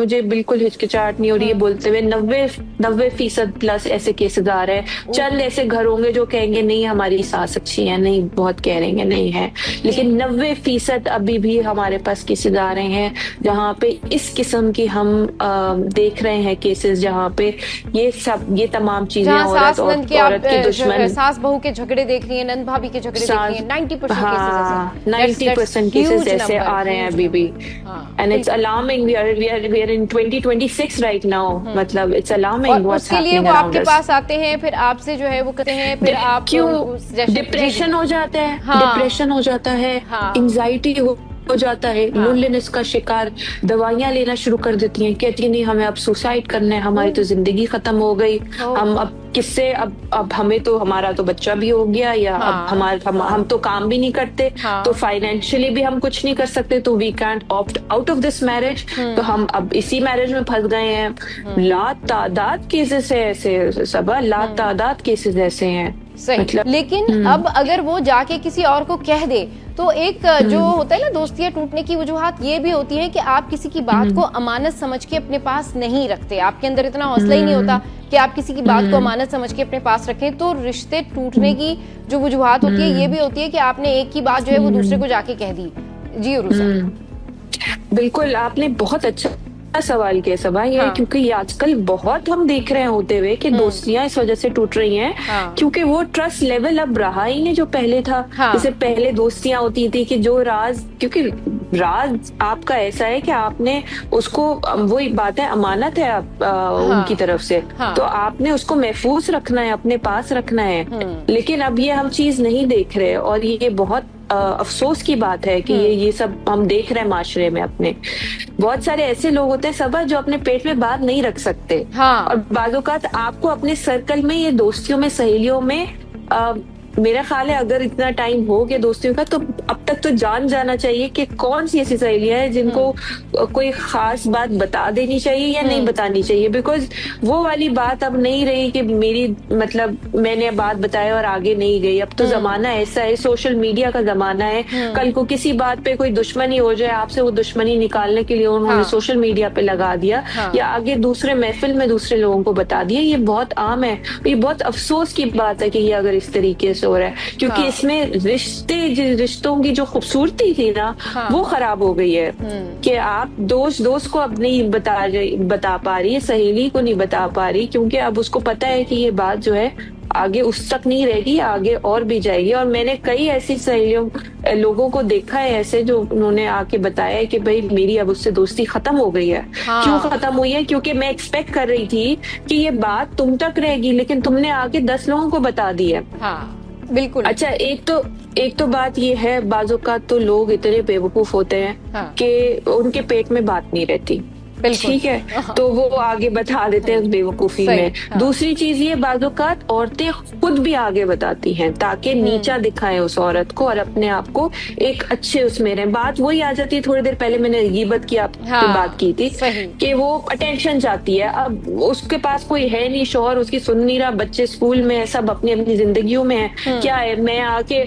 मुझे बिल्कुल हिचकिचाहट नहीं हो रही है बोलते हुए 90% प्लस ऐसे केसेस आ रहे हैं। चंद ऐसे घर होंगे जो कहेंगे नहीं हमारी सास अच्छी है, नहीं बहुत कह रहे हैं नहीं है, लेकिन 90% अभी भी हमारे पास केसेस आ रहे हैं जहाँ पे इस किस्म की हम देख रहे हैं केसेस जहाँ पे ये तमाम चीजें औरत की दुश्मन, सास बहू के झगड़े देख रही है, नंद भाभी के झगड़े देख रही है। 90% केसेस ऐसे आ रहे हैं अभी भी, and it's alarming. We are in 2026 right now, मतलब it's alarming what's happening around us. वो आपके पास आते हैं, फिर आपसे जो है वो कहते हैं, फिर आप क्यों डिप्रेशन हो जाता है, डिप्रेशन हो जाता है, एंजाइटी हो जाता है, लोनलीनेस का शिकार, दवाइयां लेना शुरू कर देती हैं, कहती नहीं हमें अब सुसाइड करना है, हमारी तो जिंदगी खत्म हो गई, हम अब किससे, अब हमें तो हमारा तो बच्चा भी हो गया, या अब हम तो काम भी नहीं करते, तो फाइनेंशियली भी हम कुछ नहीं कर सकते, तो we can't opt out of this marriage, तो हम अब इसी मैरिज में फंस गए हैं। लातादाद केसेस है ऐसे, सबा लातादाद केसेस ऐसे हैं। मतलब लेकिन अब अगर वो जाके किसी और को कह दे तो एक जो होता है ना दोस्तियां टूटने की वजूहात ये भी होती है कि आप किसी की बात को अमानत समझ के अपने पास नहीं रखते, आपके अंदर इतना हौसला ही नहीं होता कि आप किसी की बात को अमानत समझ के अपने पास रखें, तो रिश्ते टूटने की जो वजूहात होती है ये भी होती है कि आपने एक की बात जो है वो दूसरे को जाके कह दी। जी उर्सा, बिल्कुल आपने बहुत अच्छा सवाल किया सबा, ये क्योंकि ये आजकल बहुत हम देख रहे हैं होते हुए कि दोस्तियां इस वजह से टूट रही हैं, क्योंकि वो ट्रस्ट लेवल अब रहा ही नहीं जो पहले था। जैसे पहले दोस्तियां होती थी कि जो राज, क्योंकि राज आपका ऐसा है कि आपने उसको, वही बात है अमानत है आप उनकी तरफ से, तो आपने उसको महफूज रखना है, अपने पास रखना है। लेकिन अब ये हम चीज नहीं देख रहे, और ये बहुत अफसोस की बात है कि ये सब हम देख रहे हैं माशरे में। अपने बहुत सारे ऐसे लोग होते हैं सबा जो अपने पेट में बात नहीं रख सकते, और बाज़-औक़ात आपको अपने सर्कल में, ये दोस्तियों में, सहेलियों में, मेरा ख्याल है अगर इतना टाइम हो गया दोस्तियों का, तो अब तक तो जान जाना चाहिए कि कौन सी ऐसी सहेलियां हैं जिनको कोई खास बात बता देनी चाहिए या नहीं बतानी चाहिए, बिकॉज वो वाली बात अब नहीं रही कि मेरी, मतलब मैंने बात बताया और आगे नहीं गई। अब तो जमाना ऐसा है, सोशल मीडिया का जमाना है, कल को किसी बात पे कोई दुश्मनी हो जाए आपसे, वो दुश्मनी निकालने के लिए उन्होंने सोशल मीडिया पे लगा दिया, या आगे दूसरे महफिल में दूसरे लोगों को बता दिया। ये बहुत आम है, ये बहुत अफसोस की बात है कि ये अगर इस तरीके से हो रहा है, क्योंकि इसमें रिश्तों की जो खूबसूरती थी ना, वो खराब हो गई है कि आप दोस्त को अब नहीं बता पा रही है, सहेली को नहीं बता पा रही, क्योंकि अब उसको पता है कि ये बात जो है आगे उस तक नहीं रहेगी, आगे और भी जाएगी। और मैंने कई ऐसी सहेलियों, लोगों को देखा है ऐसे, जो उन्होंने आके बताया है कि भाई मेरी अब उससे दोस्ती खत्म हो गई है। क्यों खत्म हुई है? क्योंकि मैं एक्सपेक्ट कर रही थी कि ये बात तुम तक रहेगी, लेकिन तुमने आके 10 लोगों को बता दी है। बिल्कुल। अच्छा, एक तो बात ये है, बाज़-औक़ात तो लोग इतने बेवकूफ होते हैं कि उनके पेट में बात नहीं रहती, ठीक है, तो वो आगे बता देते हैं उस बेवकूफी में। दूसरी चीज ये, बाज़-औक़ात औरतें खुद भी आगे बताती हैं ताकि नीचा दिखाएं उस औरत को और अपने आप को एक अच्छे उसमें रहें। बात वही आ जाती है, थोड़ी देर पहले मैंने गिबत की आपसे बात की थी कि वो अटेंशन चाहती है। अब उसके पास कोई है नहीं, शौहर उसकी सुन नहीं रहा, बच्चे स्कूल में है, सब अपनी अपनी जिंदगियों में है। क्या है, मैं आके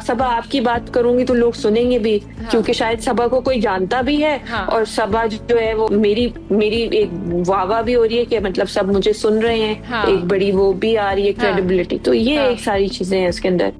सबा आपकी बात करूंगी तो लोग सुनेंगे भी, क्योंकि शायद सबा को कोई जानता भी है, और सबा जो है वो मेरी एक वाह भी हो रही है कि मतलब सब मुझे सुन रहे हैं, एक बड़ी वो भी आ रही है क्रेडिबिलिटी। तो ये एक सारी चीजें हैं इसके अंदर।